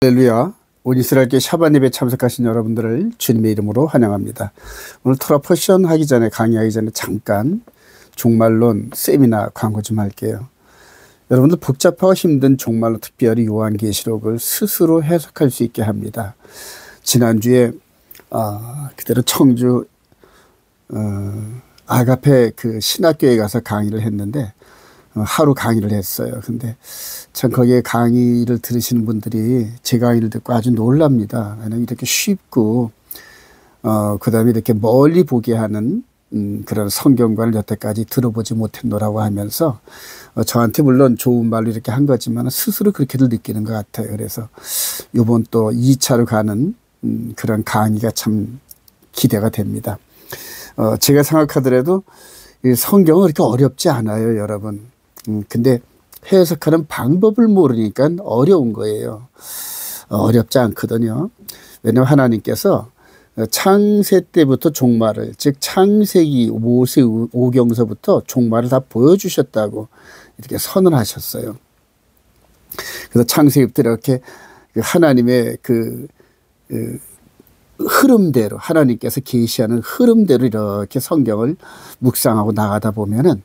할렐루야. 온 이스라엘교회 샤bat 예배에 참석하신 여러분들을 주님의 이름으로 환영합니다. 오늘 토라 포션 하기 전에, 강의하기 전에 잠깐 종말론 세미나 광고 좀 할게요. 여러분들 복잡하고 힘든 종말론, 특별히 요한계시록을 스스로 해석할 수 있게 합니다. 지난주에 그대로 청주 아가페 그 신학교에 가서 강의를 했는데 하루 강의를 했어요. 근데 참 거기에 강의를 들으시는 분들이 제 강의를 듣고 아주 놀랍니다. 왜냐하면 이렇게 쉽고 그 다음에 이렇게 멀리 보게 하는 그런 성경관을 여태까지 들어보지 못했노라고 하면서 저한테 물론 좋은 말로 이렇게 한 거지만 스스로 그렇게들 느끼는 것 같아요. 그래서 이번 또 2차로 가는 그런 강의가 참 기대가 됩니다. 제가 생각하더라도 이 성경은 그렇게 어렵지 않아요, 여러분. 근데 해석하는 방법을 모르니까 어려운 거예요. 어렵지 않거든요. 왜냐하면 하나님께서 창세 때부터 종말을, 즉 창세기 모세오경서부터 종말을 다 보여주셨다고 이렇게 선언하셨어요. 그래서 창세기부터 이렇게 하나님의 그 흐름대로, 하나님께서 계시하는 흐름대로 이렇게 성경을 묵상하고 나가다 보면은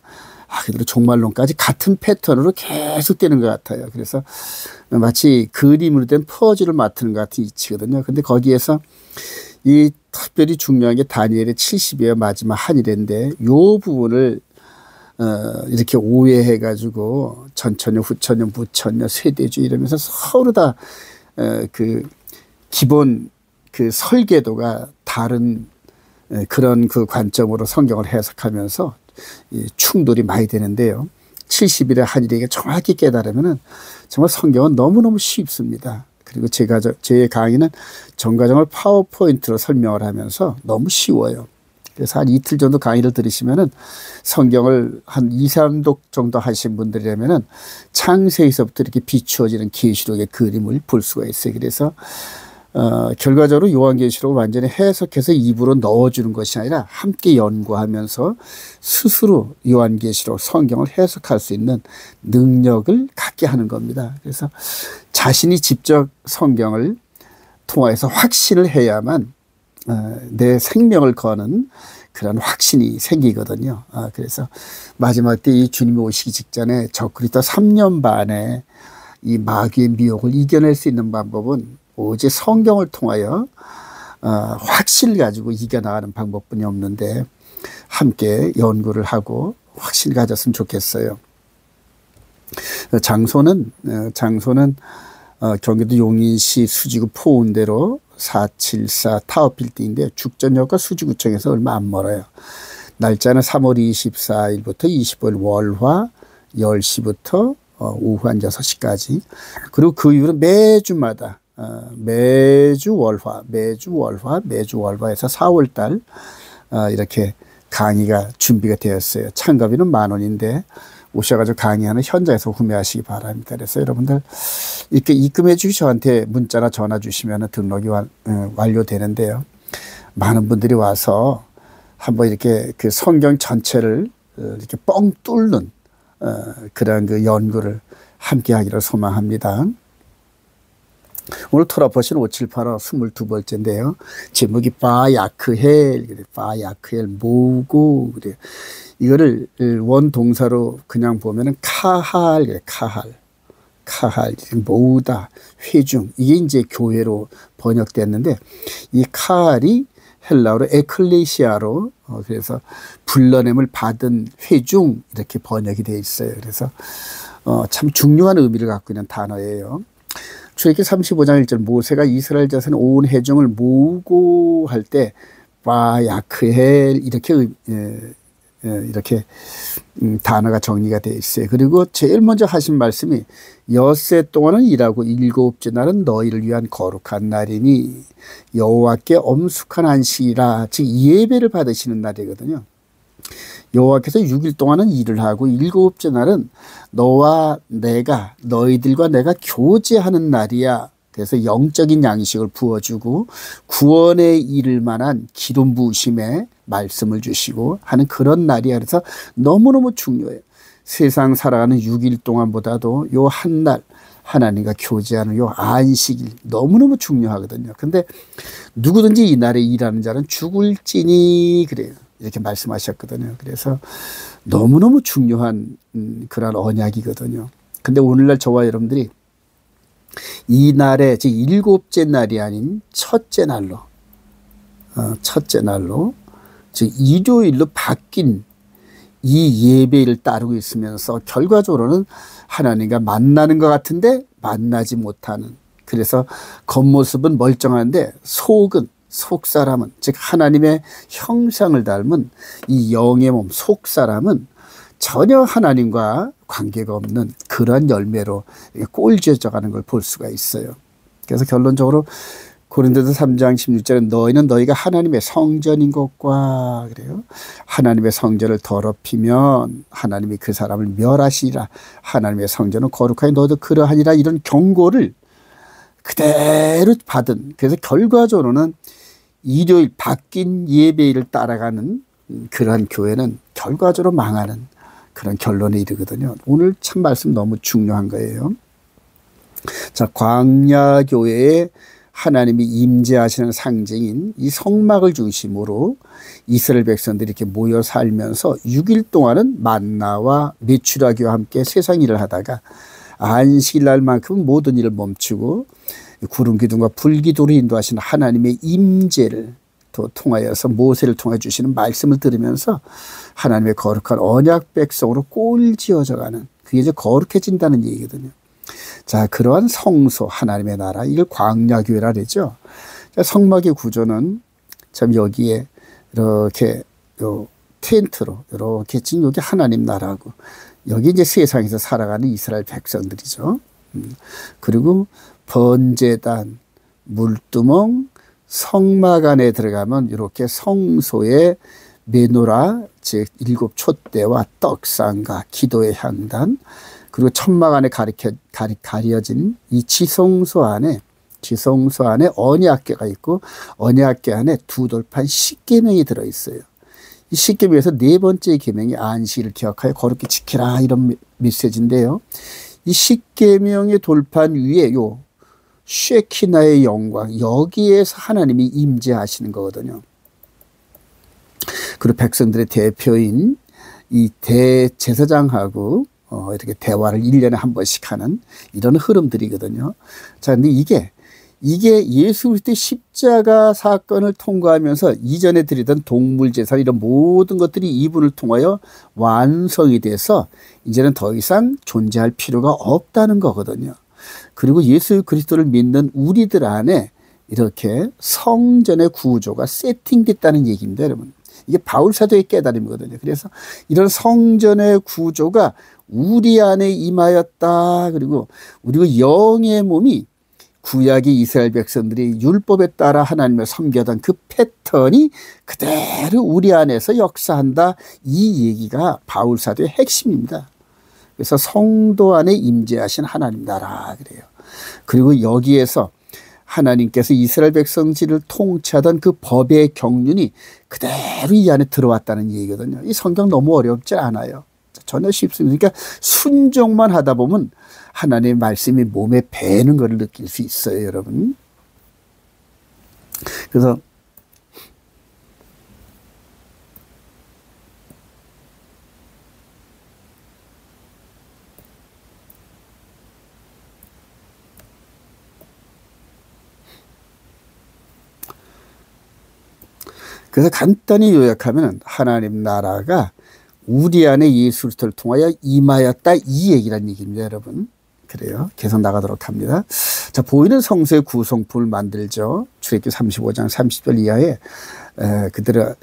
그대로 종말론까지 같은 패턴으로 계속 되는 것 같아요. 그래서 마치 그림으로 된 퍼즐을 맞추는 것 같은 이치거든요. 근데 거기에서 이 특별히 중요한 게 다니엘의 70여 마지막 한일인데 요 부분을 이렇게 오해해 가지고 전천년, 후천년, 무천년, 세대주의 이러면서 서로 다 그 기본 그 설계도가 다른 그런 그 관점으로 성경을 해석하면서 충돌이 많이 되는데요. 70일의 한일에게 정확히 깨달으면 정말 성경은 너무너무 쉽습니다. 그리고 제 강의는 전과정을 파워포인트로 설명을 하면서 너무 쉬워요. 그래서 한 이틀 정도 강의를 들으시면은 성경을 한 2, 3독 정도 하신 분들이라면은 창세에서부터 이렇게 비추어지는 계시록의 그림을 볼 수가 있어요. 그래서 결과적으로 요한계시록을 완전히 해석해서 입으로 넣어주는 것이 아니라 함께 연구하면서 스스로 요한계시록 성경을 해석할 수 있는 능력을 갖게 하는 겁니다. 그래서 자신이 직접 성경을 통해서 확신을 해야만 내 생명을 거는 그런 확신이 생기거든요. 그래서 마지막 때 이 주님이 오시기 직전에 저 그리스도 3년 반에 이 마귀의 미혹을 이겨낼 수 있는 방법은 오직 성경을 통하여 확신을 가지고 이겨나가는 방법뿐이 없는데 함께 연구를 하고 확신을 가졌으면 좋겠어요. 장소는 경기도 용인시 수지구 포운대로 474 타워빌딩인데 죽전역과 수지구청에서 얼마 안 멀어요. 날짜는 3월 24일부터 25일 월화 10시부터 오후 한 6시까지. 그리고 그 이후로 매주마다 매주 월화에서 4월달 이렇게 강의가 준비가 되었어요. 참가비는 10,000원인데 오셔가지고 강의하는 현장에서 구매하시기 바랍니다. 그래서 여러분들 이렇게 입금해 주시 저한테 문자나 전화 주시면 등록이 완료되는데요. 많은 분들이 와서 한번 이렇게 그 성경 전체를 이렇게 뻥 뚫는 그런 그 연구를 함께 하기를 소망합니다. 오늘 토라포션 578호 22번째인데요. 제목이 바야크헬, 바야크헬 모으고, 그래요. 이거를 원동사로 그냥 보면은 카할, 모으다, 회중. 이게 이제 교회로 번역됐는데, 이 카할이 헬라어로 에클레시아로, 그래서 불러냄을 받은 회중, 이렇게 번역이 되어 있어요. 그래서 참 중요한 의미를 갖고 있는 단어예요. 출애굽기 35장 1절 모세가 이스라엘 자손 온 회중을 모으고 할 때 바야크헬 이렇게 단어가 정리가 되어 있어요. 그리고 제일 먼저 하신 말씀이 엿새 동안은 일하고 일곱째 날은 너희를 위한 거룩한 날이니 여호와께 엄숙한 안식이라, 즉 예배를 받으시는 날이거든요. 여호와께서 6일 동안은 일을 하고 일곱째 날은 너희들과 내가 교제하는 날이야. 그래서 영적인 양식을 부어주고 구원에 이를 만한 기름 부으심에 말씀을 주시고 하는 그런 날이야. 그래서 너무너무 중요해요. 세상 살아가는 6일 동안보다도 요 한 날 하나님과 교제하는 요 안식일 너무너무 중요하거든요. 근데 누구든지 이 날에 일하는 자는 죽을지니 그래요. 이렇게 말씀하셨거든요. 그래서 너무너무 중요한 그런 언약이거든요. 근데 오늘날 저와 여러분들이 이 날에 즉 일곱째 날이 아닌 첫째 날로 즉 일요일로 바뀐 이 예배를 따르고 있으면서 결과적으로는 하나님과 만나는 것 같은데 만나지 못하는, 그래서 겉모습은 멀쩡한데 속사람은 즉 하나님의 형상을 닮은 이 영의 몸 속사람은 전혀 하나님과 관계가 없는 그런 열매로 꼴지어져 가는 걸 볼 수가 있어요. 그래서 결론적으로 고린도서 3장 16절에 너희는 너희가 하나님의 성전인 것과 그래요. 하나님의 성전을 더럽히면 하나님이 그 사람을 멸하시리라. 하나님의 성전은 거룩하니 너도 그러하니라. 이런 경고를 그대로 받은, 그래서 결과적으로는 일요일 바뀐 예배일을 따라가는 그러한 교회는 결과적으로 망하는 그런 결론에 이르거든요. 오늘 참 말씀 너무 중요한 거예요. 자, 광야교회에 하나님이 임재하시는 상징인 이 성막을 중심으로 이스라엘 백성들이 이렇게 모여 살면서 6일 동안은 만나와 메추라기와 함께 세상 일을 하다가 안식일 날만큼은 모든 일을 멈추고 구름 기둥과 불 기둥으로 인도하시는 하나님의 임재를 통하여서 모세를 통해 주시는 말씀을 들으면서 하나님의 거룩한 언약 백성으로 꼴지어져가는, 그게 이제 거룩해진다는 얘기거든요. 자, 그러한 성소 하나님의 나라, 이걸 광야교회라 그러죠. 성막의 구조는 참 여기에 이렇게 요 텐트로 이렇게 지금 여기 하나님 나라고 여기 이제 세상에서 살아가는 이스라엘 백성들이죠. 그리고 번제단, 물두멍, 성막 안에 들어가면 이렇게 성소의 메노라 즉 7 촛대와 떡상과 기도의 향단, 그리고 천막 안에 가려진 이 지성소 안에 언약궤가 있고 언약궤 안에 두 돌판 십계명이 들어있어요. 이 십계명에서 네 번째 계명이 안식일을 기억하여 거룩히 지키라, 이런 메시지인데요. 이 십계명의 돌판 위에 요 쉐키나의 영광, 여기에서 하나님이 임재하시는 거거든요. 그리고 백성들의 대표인 이 대제사장하고 이렇게 대화를 1년에 한 번씩 하는 이런 흐름들이거든요. 자, 근데 이게 예수 그리스도의 십자가 사건을 통과하면서 이전에 드리던 동물 제사 이런 모든 것들이 이분을 통하여 완성이 돼서 이제는 더 이상 존재할 필요가 없다는 거거든요. 그리고 예수 그리스도를 믿는 우리들 안에 이렇게 성전의 구조가 세팅됐다는 얘기입니다, 여러분. 이게 바울 사도의 깨달음이거든요. 그래서 이런 성전의 구조가 우리 안에 임하였다. 그리고 우리 영의 몸이 구약의 이스라엘 백성들이 율법에 따라 하나님을 섬기던 그 패턴이 그대로 우리 안에서 역사한다. 이 얘기가 바울 사도의 핵심입니다. 그래서 성도 안에 임재하신 하나님 나라 그래요. 그리고 여기에서 하나님께서 이스라엘 백성지를 통치하던 그 법의 경륜이 그대로 이 안에 들어왔다는 얘기거든요. 이 성경 너무 어렵지 않아요. 전혀 쉽습니다. 그러니까 순종만 하다 보면 하나님의 말씀이 몸에 배는 것을 느낄 수 있어요, 여러분. 그래서 간단히 요약하면 하나님 나라가 우리 안에 예수 그리스도를 통하여 임하였다, 이 얘기란 얘기입니다, 여러분. 그래요. 계속 나가도록 합니다. 자, 보이는 성소의 구성품을 만들죠. 출애굽기 35장 30절 이하에 그들은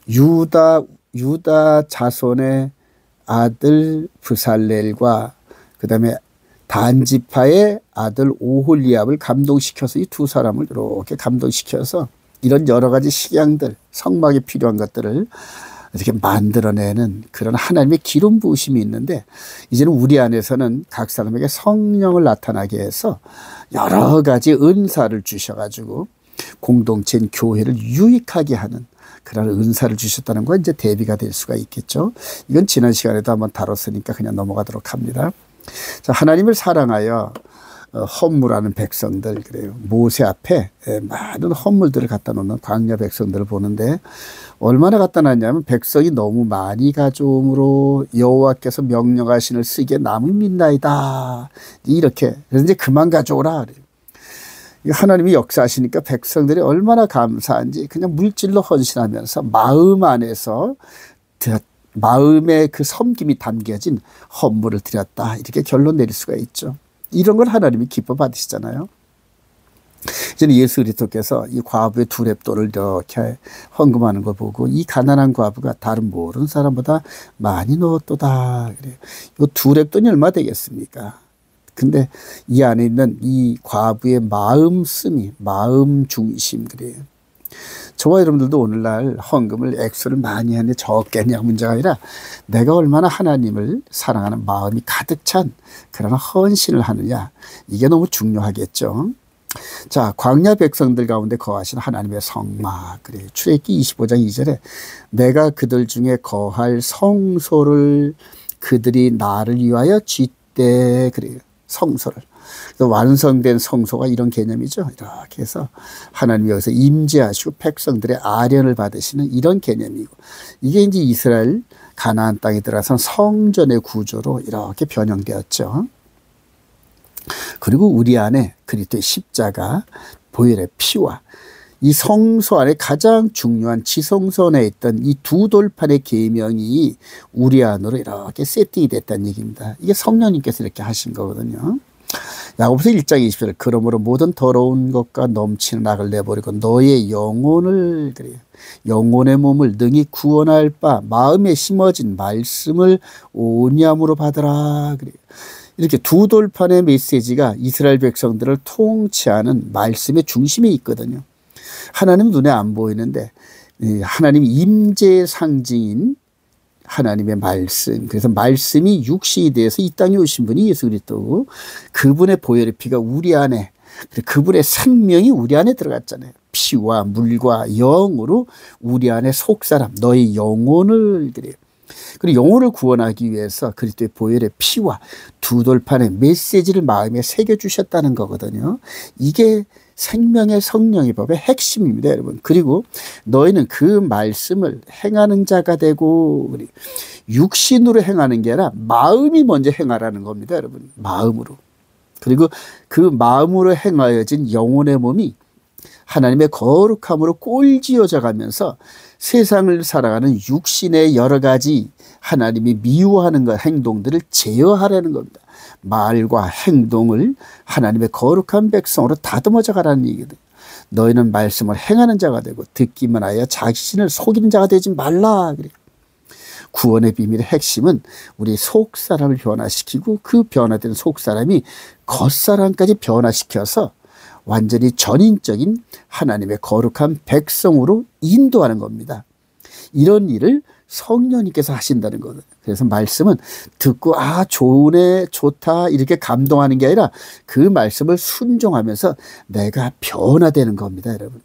유다 자손의 아들 브살렐과 그다음에 단지파의 아들 오홀리압을 감동시켜서 이 두 사람을 이렇게 감동시켜서 이런 여러 가지 식양들, 성막에 필요한 것들을 이렇게 만들어내는 그런 하나님의 기름 부으심이 있는데, 이제는 우리 안에서는 각 사람에게 성령을 나타나게 해서 여러 가지 은사를 주셔가지고 공동체인 교회를 유익하게 하는 그런 은사를 주셨다는 건 이제 대비가 될 수가 있겠죠. 이건 지난 시간에도 한번 다뤘으니까 그냥 넘어가도록 합니다. 자, 하나님을 사랑하여 헌물하는 백성들 그래요. 모세 앞에 많은 헌물들을 갖다 놓는 광야 백성들을 보는데 얼마나 갖다 놨냐면 백성이 너무 많이 가져옴으로 여호와께서 명령하시는 쓰기에 남을 믿나이다. 이렇게 그래서 이제 그만 가져오라 그래요. 하나님이 역사하시니까 백성들이 얼마나 감사한지 그냥 물질로 헌신하면서 마음 안에서 마음의 그 섬김이 담겨진 헌물을 드렸다. 이렇게 결론 내릴 수가 있죠. 이런 걸 하나님이 기뻐 받으시잖아요. 이제는 예수 그리스도께서 이 과부의 두 렙돈을 이렇게 헌금하는 걸 보고 이 가난한 과부가 다른 모든 사람보다 많이 넣었도다. 그래요. 이 두 렙돈이 얼마 되겠습니까? 근데 이 안에 있는 이 과부의 마음씀이 마음 중심 그래요. 저와 여러분들도 오늘날 헌금을 액수를 많이 하는데 적겠냐 문제가 아니라 내가 얼마나 하나님을 사랑하는 마음이 가득 찬 그런 헌신을 하느냐 이게 너무 중요하겠죠. 자, 광야 백성들 가운데 거하신 하나님의 성막 그래요. 출애굽기 25장 2절에 내가 그들 중에 거할 성소를 그들이 나를 위하여 짓되 그래요. 성소를. 완성된 성소가 이런 개념이죠. 이렇게 해서 하나님이 여기서 임재하시고 백성들의 아련을 받으시는 이런 개념이고 이게 이제 이스라엘 가나안 땅에 들어가서 성전의 구조로 이렇게 변형되었죠. 그리고 우리 안에 그리스도의 십자가 보혈의 피와 이 성소 안에 가장 중요한 지성소에 있던 이 두 돌판의 계명이 우리 안으로 이렇게 세팅이 됐다는 얘기입니다. 이게 성령님께서 이렇게 하신 거거든요. 야고보서 1장 20절 그러므로 모든 더러운 것과 넘치는 악을 내버리고 너의 영혼을 그래요. 영혼의 몸을 능히 구원할 바 마음에 심어진 말씀을 온유함으로 받으라 그래요. 이렇게 두 돌판의 메시지가 이스라엘 백성들을 통치하는 말씀의 중심에 있거든요. 하나님 눈에 안 보이는데 하나님 임재의 상징인 하나님의 말씀 그래서 말씀이 육신이 되어서 이 땅에 오신 분이 예수 그리스도고 그분의 보혈의 피가 우리 안에 그분의 생명이 우리 안에 들어갔잖아요. 피와 물과 영으로 우리 안에 속사람 너의 영혼을 그래요. 그리고 영혼을 구원하기 위해서 그리스도의 보혈의 피와 두 돌판의 메시지를 마음에 새겨주셨다는 거거든요. 이게 생명의 성령의 법의 핵심입니다, 여러분. 그리고 너희는 그 말씀을 행하는 자가 되고 육신으로 행하는 게 아니라 마음이 먼저 행하라는 겁니다, 여러분. 마음으로. 그리고 그 마음으로 행하여진 영혼의 몸이 하나님의 거룩함으로 꼴지어져 가면서 세상을 살아가는 육신의 여러 가지 하나님이 미워하는 것, 행동들을 제어하라는 겁니다. 말과 행동을 하나님의 거룩한 백성으로 다듬어져 가라는 얘기거든요. 너희는 말씀을 행하는 자가 되고 듣기만 하여 자신을 속이는 자가 되지 말라. 그래요. 구원의 비밀의 핵심은 우리 속사람을 변화시키고 그 변화된 속사람이 겉사람까지 변화시켜서 완전히 전인적인 하나님의 거룩한 백성으로 인도하는 겁니다. 이런 일을 성령님께서 하신다는 거거든요. 그래서 말씀은 듣고 좋네 좋다 이렇게 감동하는 게 아니라 그 말씀을 순종하면서 내가 변화되는 겁니다, 여러분.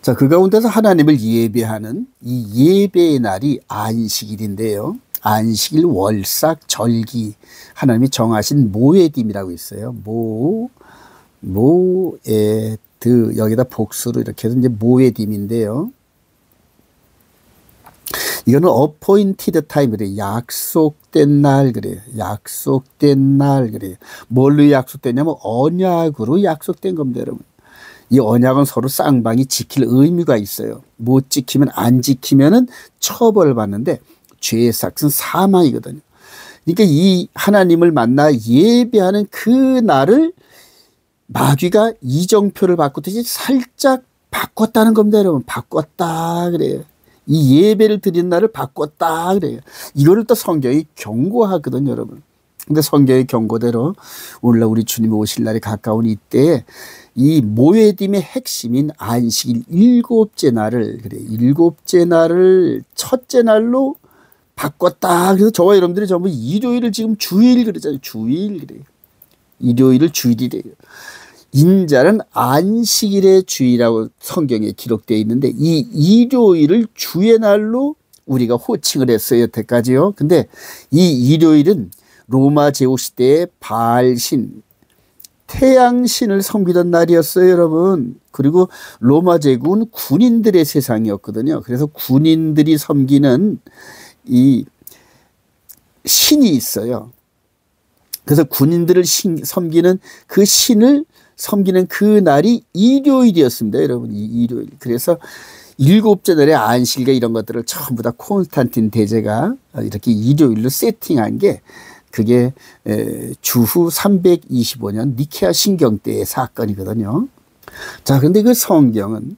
자, 그 가운데서 하나님을 예배하는 이 예배의 날이 안식일인데요. 안식일, 월삭, 절기 하나님이 정하신 모에딤이라고 있어요. 모에드 여기다 복수로 이렇게 해서 이제 모에딤인데요. 이거는 appointed time 그래요. 약속된 날 그래요. 약속된 날 그래요. 뭘로 약속됐냐면 언약으로 약속된 겁니다, 여러분. 이 언약은 서로 쌍방이 지킬 의무가 있어요. 못 지키면 안 지키면은 처벌받는데 죄의 삭은 사망이거든요. 그러니까 이 하나님을 만나 예배하는 그 날을 마귀가 이정표를 바꾸듯이 살짝 바꿨다는 겁니다, 여러분. 바꿨다 그래요. 이 예배를 드리는 날을 바꿨다 그래요. 이거를 또 성경이 경고하거든요, 여러분. 근데 성경의 경고대로 오늘날 우리 주님이 오실 날이 가까운 이때에 이 모에딤의 핵심인 안식일 일곱째 날을 그래요. 일곱째 날을 첫째 날로 바꿨다. 그래서 저와 여러분들이 전부 일요일을 지금 주일 그러잖아요. 주일 그래요. 일요일을 주일이래요. 인자는 안식일의 주이라고 성경에 기록되어 있는데 이 일요일을 주의 날로 우리가 호칭을 했어요, 여태까지요. 근데 이 일요일은 로마 제국 시대의 바알신 태양신을 섬기던 날이었어요, 여러분. 그리고 로마 제국은 군인들의 세상이었거든요. 그래서 군인들이 섬기는 이 신이 있어요. 그래서 군인들을 섬기는 그 신을 섬기는 그 날이 일요일이었습니다, 여러분. 일요일. 그래서 일곱째 날에 안식일과 이런 것들을 전부 다 콘스탄틴 대제가 이렇게 일요일로 세팅한 게 그게 주후 325년 니케아 신경 때의 사건이거든요. 자, 그런데 그 성경은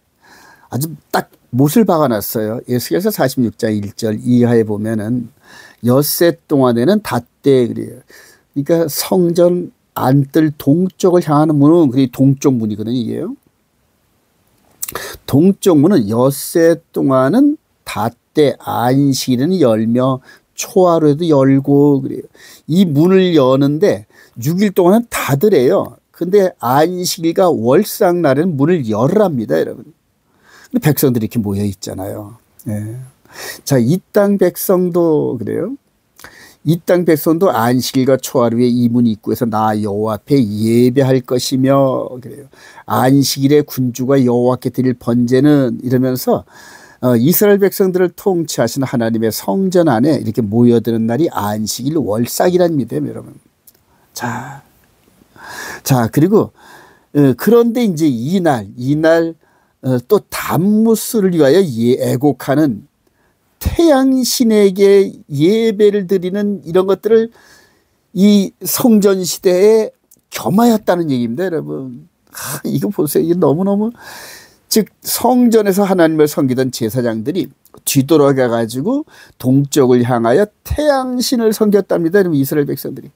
아주 딱 못을 박아놨어요. 에스겔서 46장 1절 이하에 보면은 엿새 동안에는 닷대 그래요. 그러니까 성전 안뜰 동쪽을 향하는 문은 그게 동쪽 문이거든요, 이게요. 동쪽 문은 엿새 동안은 닷대 안식일은 열며 초하루에도 열고 그래요. 이 문을 여는데 6일 동안은 닫으래요. 근데 안식일과 월상날에는 문을 열랍니다, 여러분. 백성들이 이렇게 모여 있잖아요. 예. 자, 이 땅 백성도 그래요. 이 땅 백성도 안식일과 초하루에 이 문 입구에서 나 여호와 앞에 예배할 것이며 그래요. 안식일에 군주가 여호와께 드릴 번제는 이러면서 이스라엘 백성들을 통치하신 하나님의 성전 안에 이렇게 모여드는 날이 안식일 월삭이랍니다, 여러분. 자, 그리고 그런데 이제 이날 또 담무스를 위하여 애곡하는 태양신에게 예배를 드리는 이런 것들을 이 성전 시대에 겸하였다는 얘기입니다, 여러분. 이거 보세요. 이게 너무너무 즉 성전에서 하나님을 섬기던 제사장들이 뒤돌아가 가지고 동쪽을 향하여 태양신을 섬겼답니다, 여러분. 이스라엘 백성들이.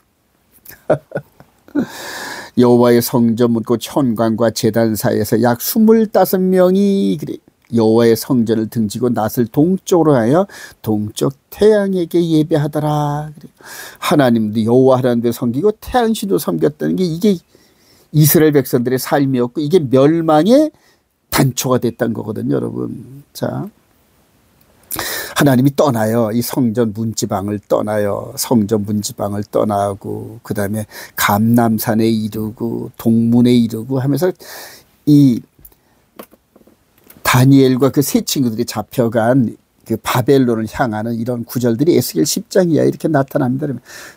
여호와의 성전 문 곧 현관과 제단 사이에서 약 25명이 그래 여호와의 성전을 등지고 낯을 동쪽으로 하여 동쪽 태양에게 예배하더라. 그래. 하나님도 여호와 하나님도 섬기고 태양신도 섬겼다는 게 이게 이스라엘 백성들의 삶이었고 이게 멸망의 단초가 됐다는 거거든요, 여러분. 자, 하나님이 떠나요. 이 성전 문지방을 떠나요. 성전 문지방을 떠나고 그 다음에 감람산에 이르고 동문에 이르고 하면서 이 다니엘과 그 세 친구들이 잡혀간 그 바벨론을 향하는 이런 구절들이 에스겔 10장 이하에 이렇게 나타납니다.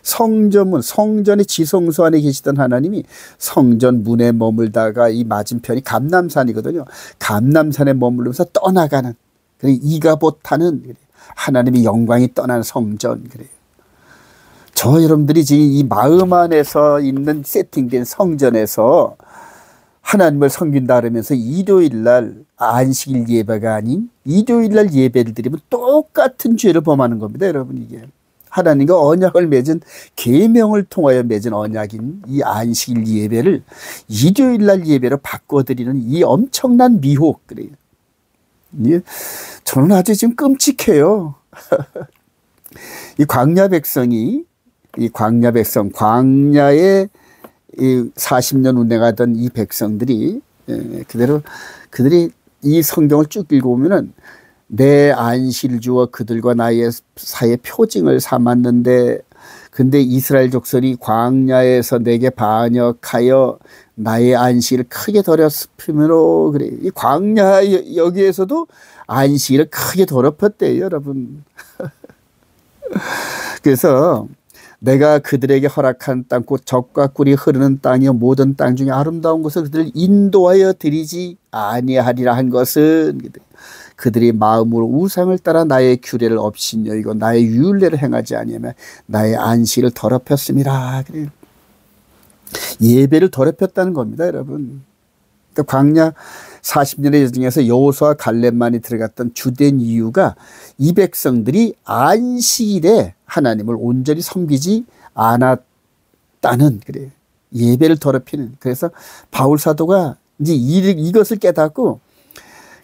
성전문, 성전의 지성소 안에 계시던 하나님이 성전 문에 머물다가 이 맞은편이 감람산이거든요. 감람산에 머물면서 떠나가는 이가봇하는 하나님의 영광이 떠난 성전 그래요. 저 여러분들이 지금 이 마음 안에서 있는 세팅된 성전에서 하나님을 섬긴다 그러면서 일요일 날 안식일 예배가 아닌 일요일 날 예배를 드리면 똑같은 죄를 범하는 겁니다, 여러분. 이게 하나님과 언약을 맺은 계명을 통하여 맺은 언약인 이 안식일 예배를 일요일 날 예배로 바꿔드리는 이 엄청난 미혹 그래요. 저는 아주 지금 끔찍해요. 이 광야 백성이 광야에 40년 운행하던 이 백성들이 그들이 이 성경을 쭉 읽어보면은 내 안식일 주어 그들과 나의 사이에 표징을 삼았는데 근데 이스라엘 족속이 광야에서 내게 반역하여 나의 안식일을 크게 더럽히므로 그래. 이 광야 여기에서도 안식일을 크게 더럽혔대요, 여러분. 그래서 내가 그들에게 허락한 땅 곧 젖과 꿀이 흐르는 땅이요 모든 땅 중에 아름다운 곳을 그들을 인도하여 드리지 아니하리라 한 것은 그들이 마음으로 우상을 따라 나의 규례를 없인 여이고 나의 율례를 행하지 아니하며 나의 안식일을 더럽혔음이라. 그래요. 예배를 더럽혔다는 겁니다, 여러분. 그러니까 광야 40년의 여정에서 여호수아와 갈렙만이 들어갔던 주된 이유가 이 백성들이 안식일에 하나님을 온전히 섬기지 않았다는 그래요. 예배를 더럽히는. 그래서 바울 사도가 이제 이것을 깨닫고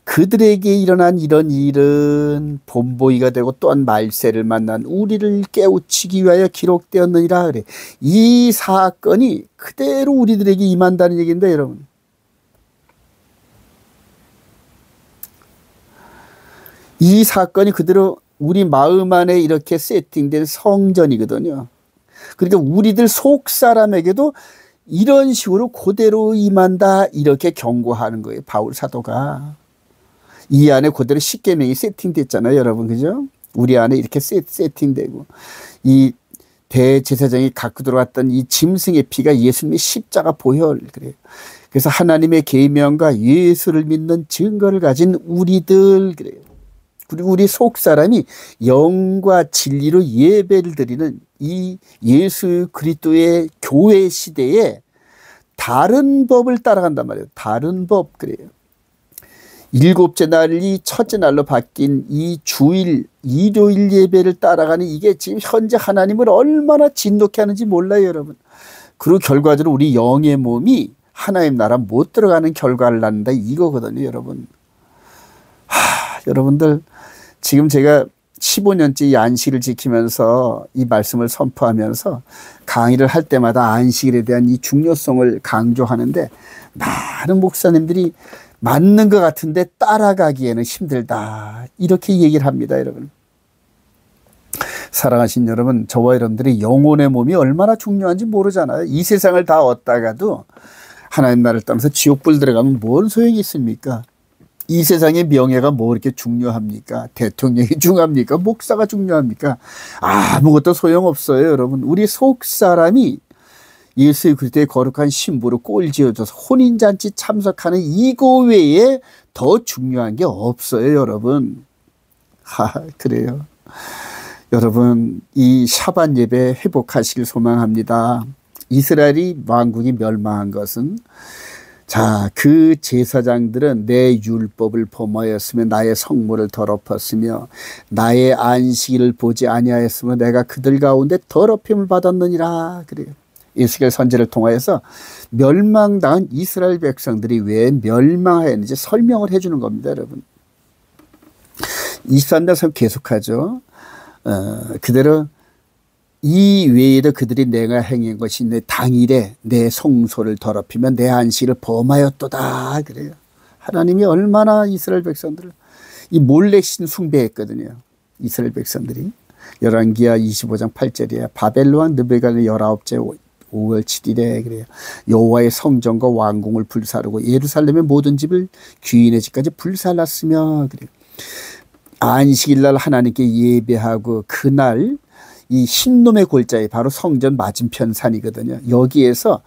그들에게 일어난 이런 일은 본보기가 되고 또한 말세를 만난 우리를 깨우치기 위하여 기록되었느니라 그래. 이 사건이 그대로 우리들에게 임한다는 얘기인데, 여러분. 이 사건이 그대로 우리 마음 안에 이렇게 세팅된 성전이거든요. 그러니까 우리들 속 사람에게도 이런 식으로 그대로 임한다 이렇게 경고하는 거예요. 바울 사도가. 이 안에 그대로 십계명이 세팅됐잖아요. 여러분 그죠? 우리 안에 이렇게 세팅되고 이 대제사장이 갖고 들어왔던 이 짐승의 피가 예수님의 십자가 보혈 그래요. 그래서 하나님의 계명과 예수를 믿는 증거를 가진 우리들 그래요. 그리고 우리 속 사람이 영과 진리로 예배를 드리는 이 예수 그리스도의 교회 시대에 다른 법을 따라간단 말이에요. 다른 법 그래요. 일곱째 날이 첫째 날로 바뀐 이 주일 일요일 예배를 따라가는 이게 지금 현재 하나님을 얼마나 진노케 하는지 몰라요 여러분. 그리고 결과적으로 우리 영의 몸이 하나님 나라 못 들어가는 결과를 낳는다 이거거든요 여러분. 여러분들 지금 제가 15년째 이 안식을 지키면서 이 말씀을 선포하면서 강의를 할 때마다 안식일에 대한 이 중요성을 강조하는데 많은 목사님들이 맞는 것 같은데 따라가기에는 힘들다 이렇게 얘기를 합니다 여러분. 사랑하신 여러분, 저와 여러분들의 영혼의 몸이 얼마나 중요한지 모르잖아요. 이 세상을 다 얻다가도 하나님 나라를 따면서 지옥불 들어가면 뭔 소용이 있습니까? 이 세상의 명예가 뭐 이렇게 중요합니까? 대통령이 중요합니까? 목사가 중요합니까? 아무것도 소용없어요 여러분. 우리 속사람이 예수 그리스도의 거룩한 신부로 꼴지어져서 혼인잔치 참석하는 이거 외에 더 중요한 게 없어요 여러분. 그래요. 여러분 이 샤bat 예배 회복하시길 소망합니다. 이스라엘이 왕국이 멸망한 것은 그 제사장들은 내 율법을 범하였으며 나의 성물을 더럽혔으며 나의 안식일을 보지 아니하였으며 내가 그들 가운데 더럽힘을 받았느니라 그래요. 에스겔 선지를 통하여서 멸망당한 이스라엘 백성들이 왜 멸망하였는지 설명을 해주는 겁니다 여러분. 23장에서 계속하죠. 그대로 이 외에도 그들이 내가 행한 것이 내 당일에 내 성소를 더럽히면 내 안식을 범하였도다 그래요. 하나님이 얼마나 이스라엘 백성들을 이 몰래신 숭배했거든요. 이스라엘 백성들이. 열왕기하 25장 8절이에요. 바벨론 왕 느부갓네살 19째 5월 7일에 그래요. 여호와의 성전과 왕궁을 불사르고 예루살렘의 모든 집을 귀인의 집까지 불살랐으며 그래요. 안식일날 하나님께 예배하고 그날 이 흰놈의 골짜기 바로 성전 맞은편 산이거든요. 여기에서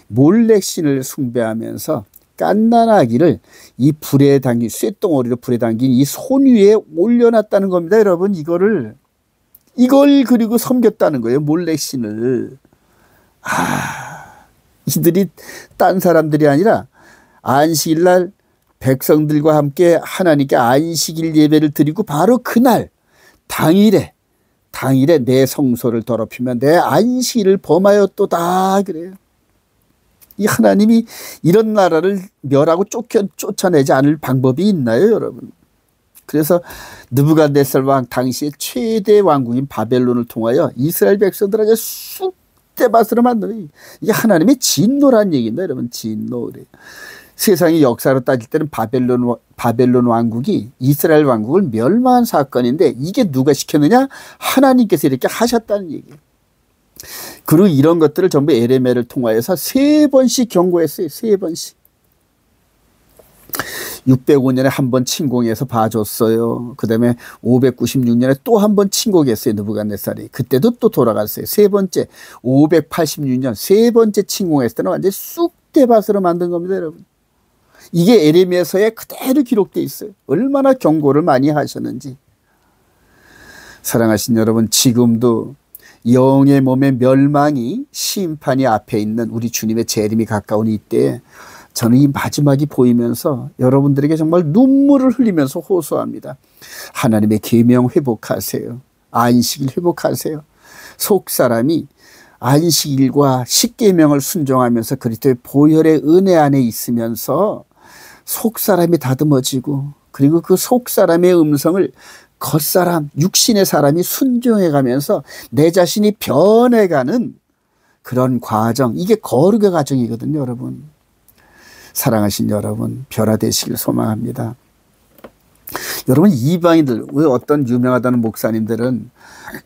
몰렉신을 숭배하면서 깐난아기를 이 불에 당긴 쇳덩어리로 불에 당긴 이 손 위에 올려놨다는 겁니다. 여러분 이걸 그리고 섬겼다는 거예요. 몰렉신을. 이들이 딴 사람들이 아니라 안식일날 백성들과 함께 하나님께 안식일 예배를 드리고 바로 그날 당일에 내 성소를 더럽히면 내 안식일을 범하였도다 그래요. 이 하나님이 이런 나라를 멸하고 쫓아내지 않을 방법이 있나요 여러분? 그래서 느부갓네살 왕 당시의 최대 왕국인 바벨론을 통하여 이스라엘 백성들에게 쑥대밭으로 만드는 이게 하나님의 진노란 얘기입니다 여러분. 진노 그래요. 세상의 역사로 따질 때는 바벨론 왕국이 이스라엘 왕국을 멸망한 사건인데 이게 누가 시켰느냐? 하나님께서 이렇게 하셨다는 얘기예요. 그리고 이런 것들을 전부 에레미야를 통하여서 3번씩 경고했어요. 3번씩. 605년에 한 번 침공해서 봐줬어요. 그 다음에 596년에 또 한 번 침공했어요. 느부갓네살이. 그때도 또 돌아갔어요. 3번째 586년 3번째 침공했을 때는 완전히 쑥대밭으로 만든 겁니다 여러분. 이게 에레미야서에 그대로 기록되어 있어요. 얼마나 경고를 많이 하셨는지. 사랑하신 여러분, 지금도 영의 몸의 멸망이 심판이 앞에 있는 우리 주님의 재림이 가까운 이때에 저는 이 마지막이 보이면서 여러분들에게 정말 눈물을 흘리면서 호소합니다. 하나님의 계명 회복하세요. 안식일 회복하세요. 속사람이 안식일과 십계명을 순종하면서 그리스도의 보혈의 은혜 안에 있으면서 속사람이 다듬어지고 그리고 그 속사람의 음성을 겉사람, 육신의 사람이 순종해가면서 내 자신이 변해가는 그런 과정, 이게 거룩의 과정이거든요 여러분. 사랑하신 여러분, 변화되시길 소망합니다. 여러분 이방인들, 왜 어떤 유명하다는 목사님들은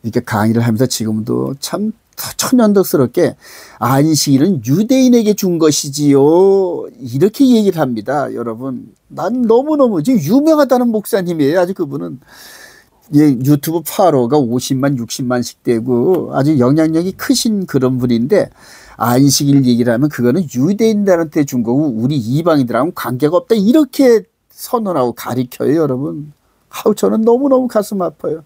이렇게 강의를 하면서 지금도 참 천연덕스럽게 안식일은 유대인에게 준 것이지요. 이렇게 얘기를 합니다. 여러분, 난 너무너무 지금 유명하다는 목사님이에요. 아주 그분은. 예, 유튜브 팔로워가 50만, 60만씩 되고 아주 영향력이 크신 그런 분인데 안식일 얘기를 하면 그거는 유대인들한테 준 거고 우리 이방인들하고는 관계가 없다. 이렇게 선언하고 가리켜요, 여러분. 아우, 저는 너무너무 가슴 아파요.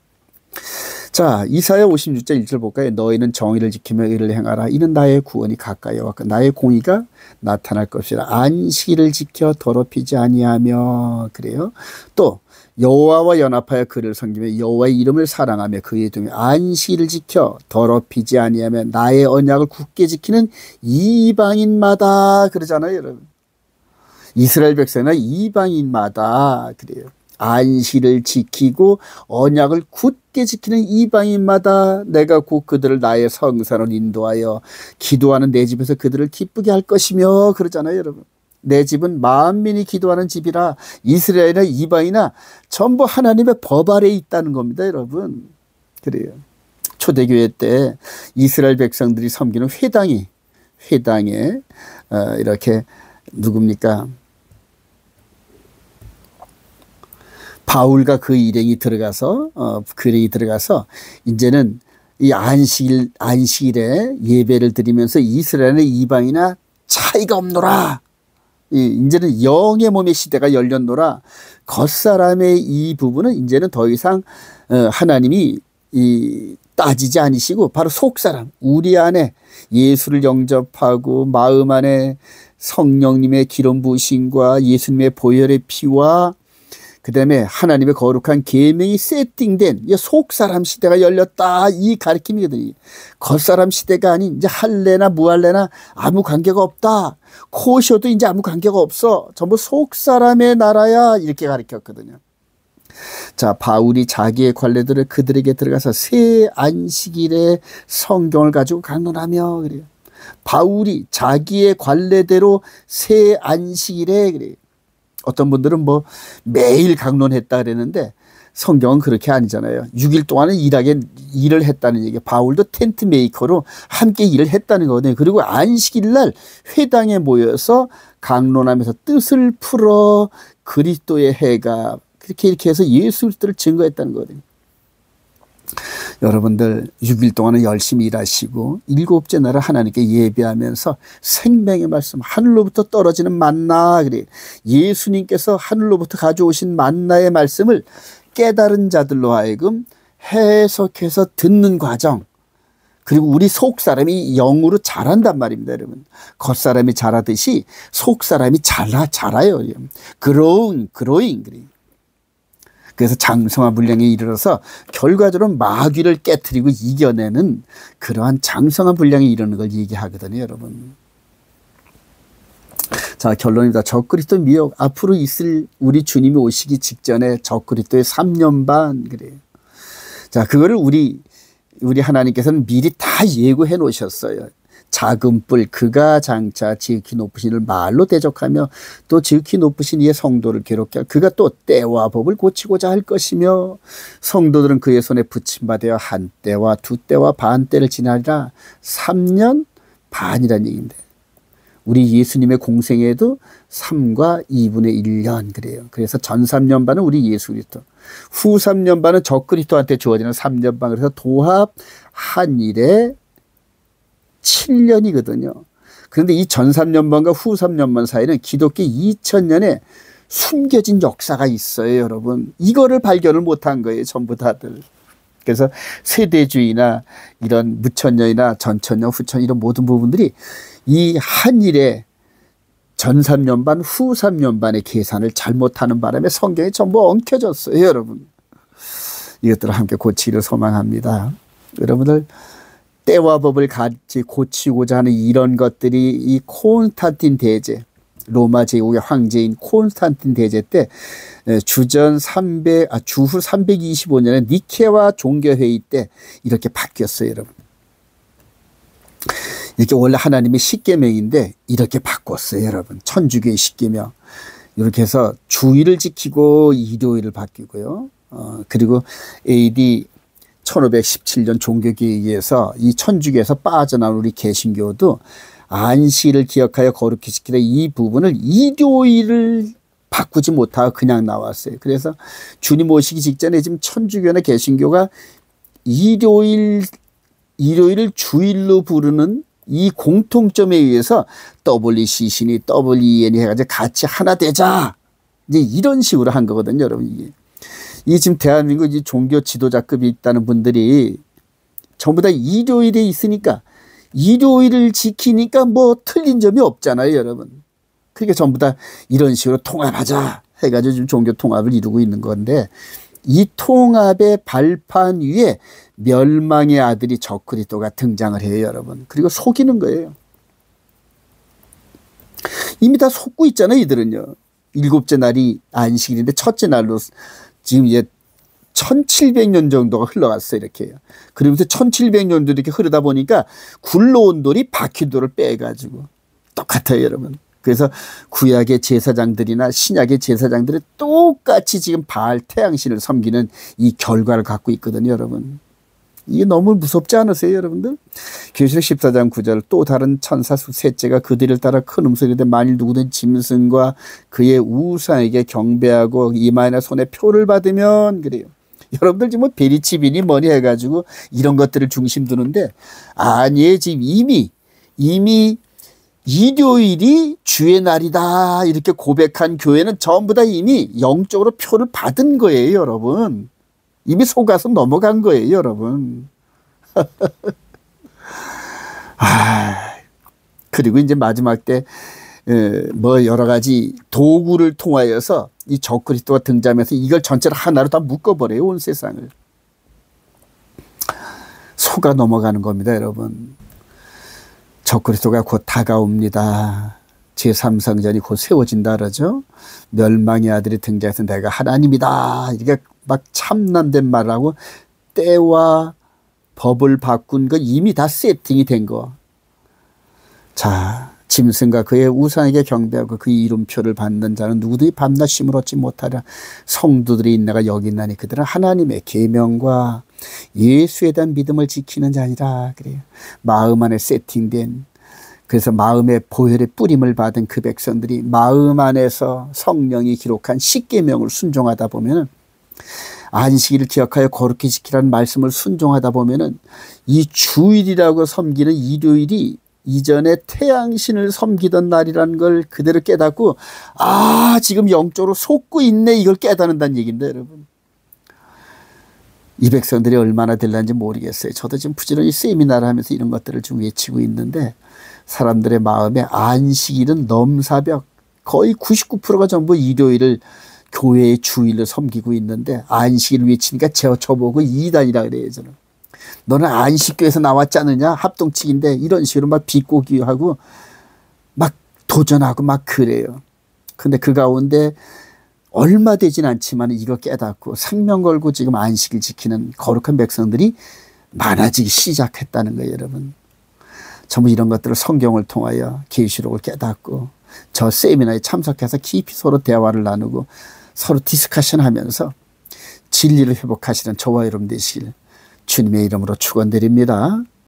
자, 이사야 56장 1절 볼까요? 너희는 정의를 지키며 의를 행하라. 이는 나의 구원이 가까이 왔고 나의 공의가 나타날 것이라. 안식일을 지켜 더럽히지 아니하며. 그래요. 또 여호와와 연합하여 그를 섬기며 여호와의 이름을 사랑하며 그의 등에 안식일을 지켜 더럽히지 아니하며 나의 언약을 굳게 지키는 이방인마다. 그러잖아요, 여러분. 이스라엘 백성이나 이방인마다 그래요. 안식일을 지키고 언약을 굳게 지키는 이방인마다 내가 곧 그들을 나의 성산으로 인도하여 기도하는 내 집에서 그들을 기쁘게 할 것이며. 그러잖아요, 여러분. 내 집은 만민이 기도하는 집이라. 이스라엘이나 이방이나 전부 하나님의 법 아래에 있다는 겁니다, 여러분. 그래요. 초대교회 때 이스라엘 백성들이 섬기는 회당에 이렇게 누굽니까? 바울과 그 일행이 들어가서 이제는 이 안식일에 예배를 드리면서 이스라엘의 이방이나 차이가 없노라. 이제는 영의 몸의 시대가 열렸노라. 겉사람의 이 부분은 이제는 더 이상 하나님이 따지지 않으시고 바로 속사람, 우리 안에 예수를 영접하고 마음 안에 성령님의 기름 부으심과 예수님의 보혈의 피와 그 다음에 하나님의 거룩한 계명이 세팅된 속사람 시대가 열렸다. 이 가르침이거든요. 겉사람 시대가 아닌 이제 할래나 무할래나 아무 관계가 없다. 코셔도 이제 아무 관계가 없어. 전부 속사람의 나라야. 이렇게 가르쳤거든요. 자, 바울이 자기의 관례들을 그들에게 들어가서 새 안식일에 성경을 가지고 강론하며 그래요. 바울이 자기의 관례대로 새 안식일에 그래요. 어떤 분들은 뭐 매일 강론했다 그랬는데 성경은 그렇게 아니잖아요. 6일 동안은 일을 했다는 얘기. 바울도 텐트 메이커로 함께 일을 했다는 거거든요. 그리고 안식일 날 회당에 모여서 강론하면서 뜻을 풀어 그리스도의 해가 이렇게 해서 예수 그리스도를 증거했다는 거거든요. 여러분들 6일 동안은 열심히 일하시고 일곱째 날을 하나님께 예배하면서 생명의 말씀 하늘로부터 떨어지는 만나 그래. 예수님께서 하늘로부터 가져오신 만나의 말씀을 깨달은 자들로 하여금 해석해서 듣는 과정. 그리고 우리 속사람이 영으로 자란단 말입니다, 여러분. 겉사람이 자라듯이 속사람이 자라요. growing 그래. 그래서 장성한 분량에 이르러서 결과적으로 마귀를 깨트리고 이겨내는 그러한 장성한 분량에 이르는 걸 얘기하거든요, 여러분. 자, 결론입니다. 적그리스도 미혹. 앞으로 있을 우리 주님이 오시기 직전에 적그리스도의 3년 반 그래요. 자, 그거를 우리 하나님께서는 미리 다 예고해 놓으셨어요. 작은 뿔 그가 장차 지극히 높으신 이를 말로 대적하며 또 지극히 높으신 이의 성도를 괴롭게 하고 그가 또 때와 법을 고치고자 할 것이며 성도들은 그의 손에 붙임받아 한 때와 두 때와 반 때를 지나리라. 3년 반이라는 얘기인데 우리 예수님의 공생에도 3과 2분의 1년 그래요. 그래서 전 3년 반은 우리 예수 그리스도, 후 3년 반은 적그리스도한테 주어지는 3년 반. 그래서 도합 한 일에 7년이거든요. 그런데 이 전 3년반과 후 3년반 사이는 기독교 2000년에 숨겨진 역사가 있어요, 여러분. 이거를 발견을 못한 거예요, 전부 다들. 그래서 세대주의나 이런 무천년이나 전천년, 후천년 이런 모든 부분들이 이 한일의 전 3년반, 후 3년반의 계산을 잘못하는 바람에 성경이 전부 엉켜졌어요, 여러분. 이것들을 함께 고치기를 소망합니다. 여러분들 때와 법을 같이 고치고자 하는 이런 것들이 이 콘스탄틴 대제, 로마 제국의 황제인 콘스탄틴 대제 때 주후 325년에 니케와 종교회의 때 이렇게 바뀌었어요, 여러분. 이렇게 원래 하나님의 십계명인데 이렇게 바꿨어요, 여러분. 천주교의 십계명. 이렇게 해서 주일을 지키고 일요일을 바뀌고요. 그리고 AD 1517년 종교개혁에서 이 천주교에서 빠져나온 우리 개신교도 안식일을 기억하여 거룩히 지키는 이 부분을 일요일을 바꾸지 못하고 그냥 나왔어요. 그래서 주님 오시기 직전에 지금 천주교나 개신교가 일요일을 주일로 부르는 이 공통점에 의해서 WCC니 WEN이 해가지고 같이 하나 되자. 이제 이런 식으로 한 거거든요, 여러분. 이게 지금 대한민국 이 종교 지도자급이 있다는 분들이 전부 다 일요일에 있으니까 일요일을 지키니까 뭐 틀린 점이 없잖아요, 여러분. 그러니까 전부 다 이런 식으로 통합하자 해가지고 지금 종교 통합을 이루고 있는 건데, 이 통합의 발판 위에 멸망의 아들이 적그리스도가 등장을 해요, 여러분. 그리고 속이는 거예요. 이미 다 속고 있잖아요, 이들은요. 일곱째 날이 안식일인데 첫째 날로 지금 이제 1700년 정도가 흘러갔어요, 이렇게. 그러면서 1700년도 이렇게 흐르다 보니까 굴러온 돌이 바퀴 돌을 빼가지고 똑같아요, 여러분. 그래서 구약의 제사장들이나 신약의 제사장들이 똑같이 지금 바알 태양신을 섬기는 이 결과를 갖고 있거든요, 여러분. 이게 너무 무섭지 않으세요, 여러분들? 계시록 14장 9절, 또 다른 천사 셋째가 그들을 따라 큰 음소리로 만일 누구든 짐승과 그의 우상에게 경배하고 이마에나 손에 표를 받으면, 그래요. 여러분들 지금 뭐 베리치비니 뭐니 해가지고 이런 것들을 중심 두는데, 아니에요. 지금 이미 일요일이 주의 날이다 이렇게 고백한 교회는 전부 다 이미 영적으로 표를 받은 거예요, 여러분. 이미 속아서 넘어간 거예요, 여러분. 그리고 이제 마지막 때 뭐 여러 가지 도구를 통하여서 이 적그리스도가 등장하면서 이걸 전체를 하나로 다 묶어버려요, 온 세상을. 속아 넘어가는 겁니다, 여러분. 적그리스도가 곧 다가옵니다. 제3성전이 곧 세워진다 그러죠. 멸망의 아들이 등장해서 내가 하나님이다 이렇게 막 참남된 말을 하고 때와 법을 바꾼 거 이미 다 세팅이 된 거. 자, 짐승과 그의 우상에게 경배하고 그 이름표를 받는 자는 누구든지 밤낮 쉼을 얻지 못하랴. 성도들의 인내가 여기 있나니 그들은 하나님의 계명과 예수에 대한 믿음을 지키는 자니라. 그래요. 마음 안에 세팅된, 그래서 마음의 보혈의 뿌림을 받은 그 백성들이 마음 안에서 성령이 기록한 십계명을 순종하다 보면은, 안식일을 기억하여 거룩히 지키라는 말씀을 순종하다 보면은 이 주일이라고 섬기는 일요일이 이전에 태양신을 섬기던 날이라는 걸 그대로 깨닫고, 아, 지금 영적으로 속고 있네, 이걸 깨닫는다는 얘기인데, 여러분. 이 백성들이 얼마나 될는지 모르겠어요. 저도 지금 부지런히 세미나를 하면서 이런 것들을 좀 외치고 있는데, 사람들의 마음에 안식일은 넘사벽, 거의 99%가 전부 일요일을 교회의 주일로 섬기고 있는데, 안식일을 외치니까 저보고 이단이라 그래요, 저는. 너는 안식교에서 나왔지 않느냐? 합동치기인데, 이런 식으로 막 비꼬기하고 막 도전하고 막 그래요. 근데 그 가운데 얼마 되진 않지만 이거 깨닫고 생명 걸고 지금 안식일 지키는 거룩한 백성들이 많아지기 시작했다는 거예요, 여러분. 전부 이런 것들을 성경을 통하여 계시록을 깨닫고 저 세미나에 참석해서 깊이 서로 대화를 나누고 서로 디스커션 하면서 진리를 회복하시는 저와 여러분 되시길 주님의 이름으로 축원드립니다.